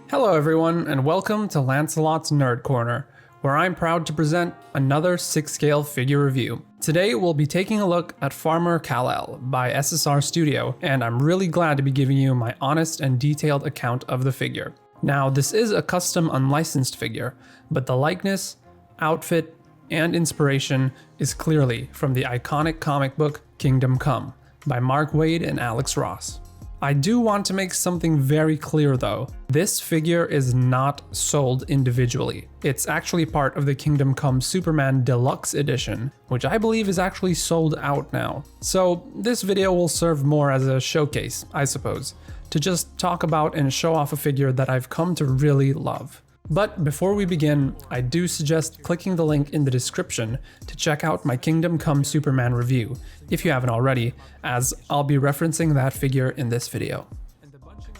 Hello everyone, and welcome to Lancelot's Nerd Corner, where I'm proud to present another 6-scale figure review. Today we'll be taking a look at Farmer Kal-El by SSR Studio, and I'm really glad to be giving you my honest and detailed account of the figure. Now, this is a custom unlicensed figure, but the likeness, outfit, and inspiration is clearly from the iconic comic book Kingdom Come by Mark Waid and Alex Ross. I do want to make something very clear though. This figure is not sold individually. It's actually part of the Kingdom Come Superman Deluxe Edition, which I believe is actually sold out now. So this video will serve more as a showcase, I suppose, to just talk about and show off a figure that I've come to really love. But before we begin, I do suggest clicking the link in the description to check out my Kingdom Come Superman review, if you haven't already, as I'll be referencing that figure in this video.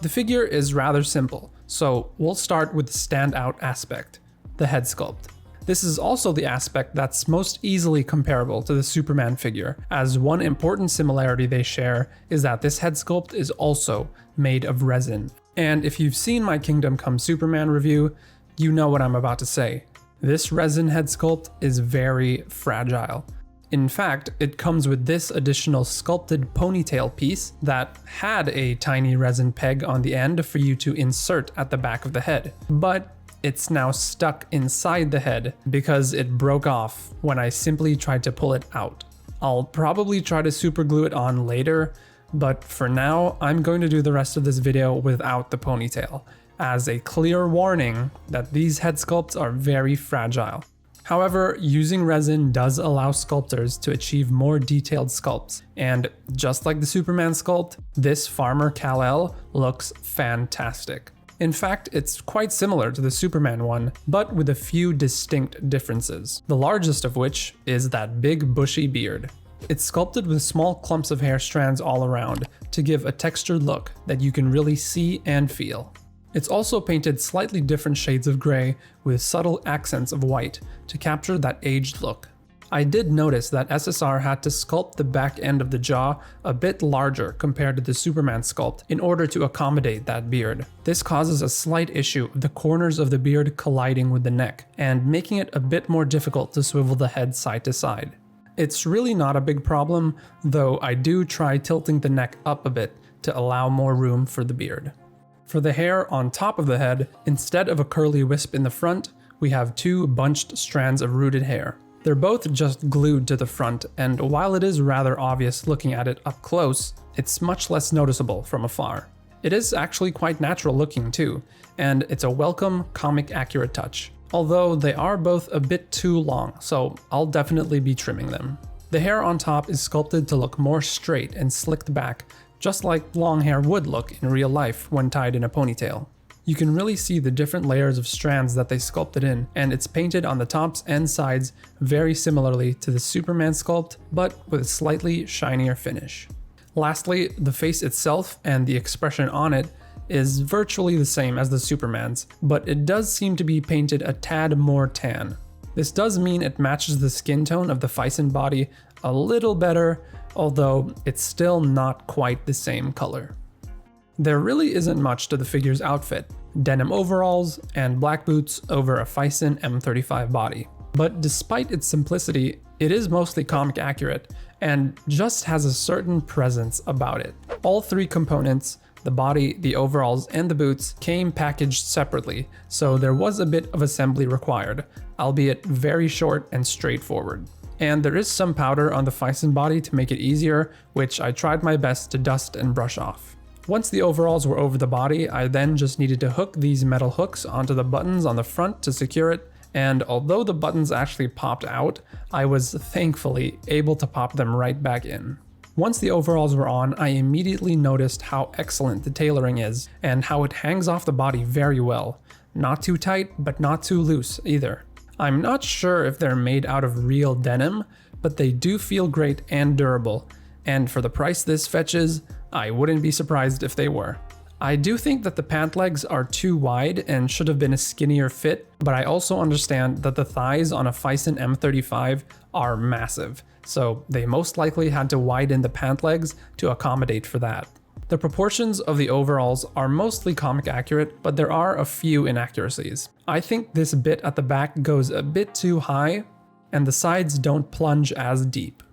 The figure is rather simple, so we'll start with the standout aspect, the head sculpt. This is also the aspect that's most easily comparable to the Superman figure, as one important similarity they share is that this head sculpt is also made of resin. And if you've seen my Kingdom Come Superman review, you know what I'm about to say. This resin head sculpt is very fragile. In fact, it comes with this additional sculpted ponytail piece that had a tiny resin peg on the end for you to insert at the back of the head. But it's now stuck inside the head because it broke off when I simply tried to pull it out. I'll probably try to super glue it on later, but for now, I'm going to do the rest of this video without the ponytail, as a clear warning that these head sculpts are very fragile. However, using resin does allow sculptors to achieve more detailed sculpts, and just like the Superman sculpt, this Farmer Kal-El looks fantastic. In fact, it's quite similar to the Superman one, but with a few distinct differences, the largest of which is that big bushy beard. It's sculpted with small clumps of hair strands all around to give a textured look that you can really see and feel. It's also painted slightly different shades of gray with subtle accents of white to capture that aged look. I did notice that SSR had to sculpt the back end of the jaw a bit larger compared to the Superman sculpt in order to accommodate that beard. This causes a slight issue of the corners of the beard colliding with the neck and making it a bit more difficult to swivel the head side to side. It's really not a big problem, though I do try tilting the neck up a bit to allow more room for the beard. For the hair on top of the head, instead of a curly wisp in the front, we have two bunched strands of rooted hair. They're both just glued to the front, and while it is rather obvious looking at it up close, it's much less noticeable from afar. It is actually quite natural looking too, and it's a welcome comic accurate touch. Although they are both a bit too long, so I'll definitely be trimming them. The hair on top is sculpted to look more straight and slicked back, just like long hair would look in real life when tied in a ponytail. You can really see the different layers of strands that they sculpted in, and it's painted on the tops and sides very similarly to the Superman sculpt, but with a slightly shinier finish. Lastly, the face itself and the expression on it is virtually the same as the Superman's, but it does seem to be painted a tad more tan. This does mean it matches the skin tone of the Fison body a little better, although it's still not quite the same color. There really isn't much to the figure's outfit: denim overalls and black boots over a Fison M35 body. But despite its simplicity, it is mostly comic accurate and just has a certain presence about it. All three components, the body, the overalls, and the boots, came packaged separately, so there was a bit of assembly required, albeit very short and straightforward. And there is some powder on the Fison body to make it easier, which I tried my best to dust and brush off. Once the overalls were over the body, I then just needed to hook these metal hooks onto the buttons on the front to secure it, and although the buttons actually popped out, I was thankfully able to pop them right back in. Once the overalls were on, I immediately noticed how excellent the tailoring is, and how it hangs off the body very well. Not too tight, but not too loose either. I'm not sure if they're made out of real denim, but they do feel great and durable, and for the price this fetches, I wouldn't be surprised if they were. I do think that the pant legs are too wide and should have been a skinnier fit, but I also understand that the thighs on a Fison M35 are massive, so they most likely had to widen the pant legs to accommodate for that. The proportions of the overalls are mostly comic accurate, but there are a few inaccuracies. I think this bit at the back goes a bit too high, and the sides don't plunge as deep.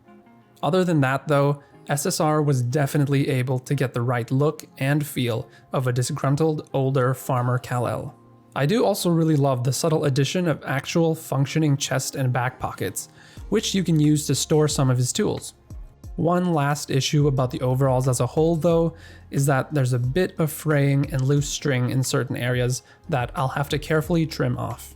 Other than that though, SSR was definitely able to get the right look and feel of a disgruntled older Farmer Kal-El. I do also really love the subtle addition of actual functioning chest and back pockets, which you can use to store some of his tools. One last issue about the overalls as a whole though, is that there's a bit of fraying and loose string in certain areas that I'll have to carefully trim off.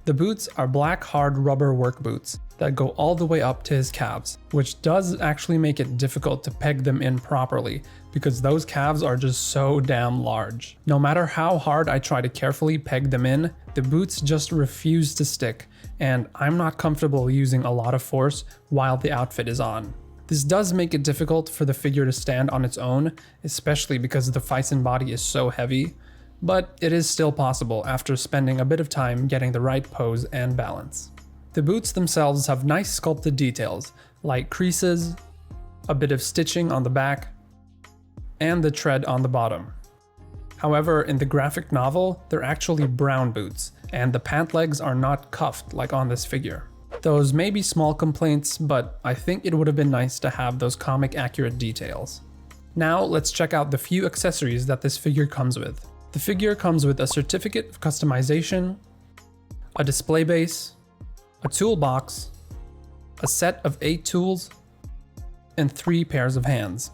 The boots are black hard rubber work boots that go all the way up to his calves, which does actually make it difficult to peg them in properly because those calves are just so damn large. No matter how hard I try to carefully peg them in, the boots just refuse to stick, and I'm not comfortable using a lot of force while the outfit is on. This does make it difficult for the figure to stand on its own, especially because the Fison body is so heavy, but it is still possible after spending a bit of time getting the right pose and balance. The boots themselves have nice sculpted details, like creases, a bit of stitching on the back, and the tread on the bottom. However, in the graphic novel, they're actually brown boots, and the pant legs are not cuffed like on this figure. Those may be small complaints, but I think it would have been nice to have those comic accurate details. Now let's check out the few accessories that this figure comes with. The figure comes with a certificate of customization, a display base, a toolbox, a set of 8 tools, and 3 pairs of hands.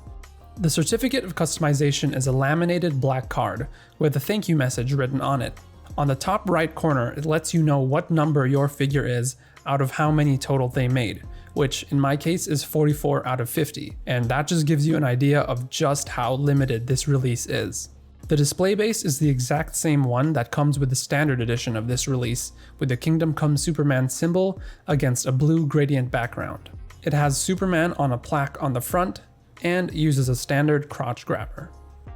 The certificate of customization is a laminated black card with a thank you message written on it. On the top right corner, it lets you know what number your figure is out of how many total they made, which in my case is 44 out of 50, and that just gives you an idea of just how limited this release is. The display base is the exact same one that comes with the standard edition of this release, with the Kingdom Come Superman symbol against a blue gradient background. It has Superman on a plaque on the front, and uses a standard crotch grabber.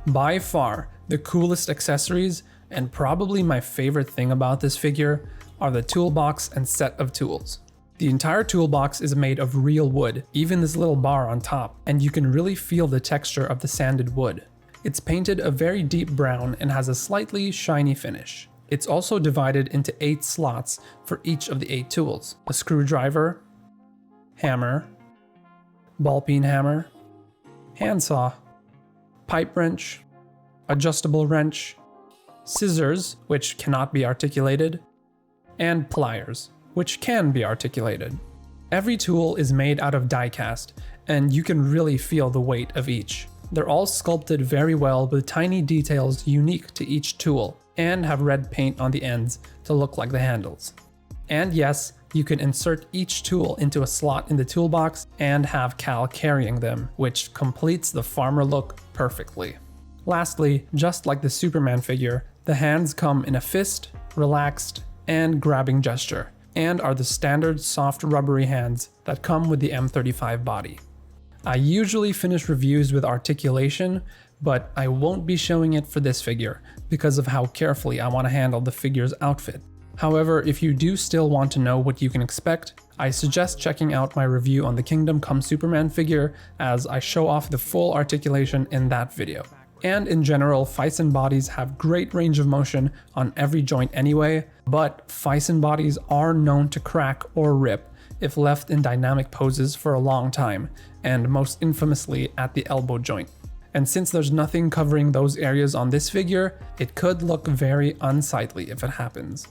By far, the coolest accessories, and probably my favorite thing about this figure, are the toolbox and set of tools. The entire toolbox is made of real wood, even this little bar on top, and you can really feel the texture of the sanded wood. It's painted a very deep brown and has a slightly shiny finish. It's also divided into 8 slots for each of the 8 tools: a screwdriver, hammer, ball peen hammer, handsaw, pipe wrench, adjustable wrench, scissors, which cannot be articulated, and pliers, which can be articulated. Every tool is made out of die cast, and you can really feel the weight of each. They're all sculpted very well with tiny details unique to each tool, and have red paint on the ends to look like the handles. And yes, you can insert each tool into a slot in the toolbox and have Kal carrying them, which completes the farmer look perfectly. Lastly, just like the Superman figure, the hands come in a fist, relaxed, and grabbing gesture, and are the standard soft rubbery hands that come with the M35 body. I usually finish reviews with articulation, but I won't be showing it for this figure because of how carefully I want to handle the figure's outfit. However, if you do still want to know what you can expect, I suggest checking out my review on the Kingdom Come Superman figure, as I show off the full articulation in that video. And in general, Fison bodies have great range of motion on every joint anyway, but Fison bodies are known to crack or rip if left in dynamic poses for a long time, and most infamously at the elbow joint. And since there's nothing covering those areas on this figure, it could look very unsightly if it happens.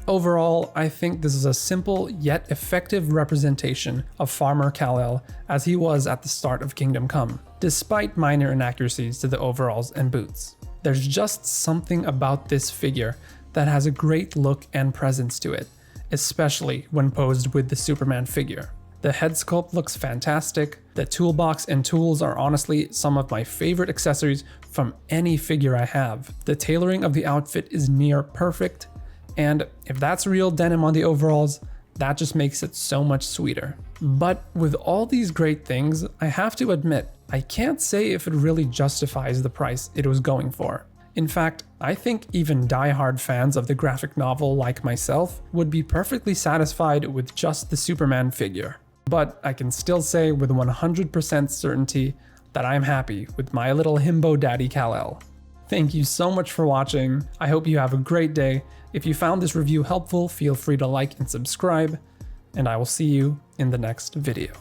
Overall, I think this is a simple yet effective representation of Farmer Kal-El as he was at the start of Kingdom Come, despite minor inaccuracies to the overalls and boots. There's just something about this figure that has a great look and presence to it, especially when posed with the Superman figure. The head sculpt looks fantastic, the toolbox and tools are honestly some of my favorite accessories from any figure I have. The tailoring of the outfit is near perfect, and if that's real denim on the overalls, that just makes it so much sweeter. But with all these great things, I have to admit, I can't say if it really justifies the price it was going for. In fact, I think even die-hard fans of the graphic novel like myself would be perfectly satisfied with just the Superman figure. But I can still say with 100% certainty that I'm happy with my little himbo daddy Kal-El. Thank you so much for watching. I hope you have a great day. If you found this review helpful, feel free to like and subscribe, and I will see you in the next video.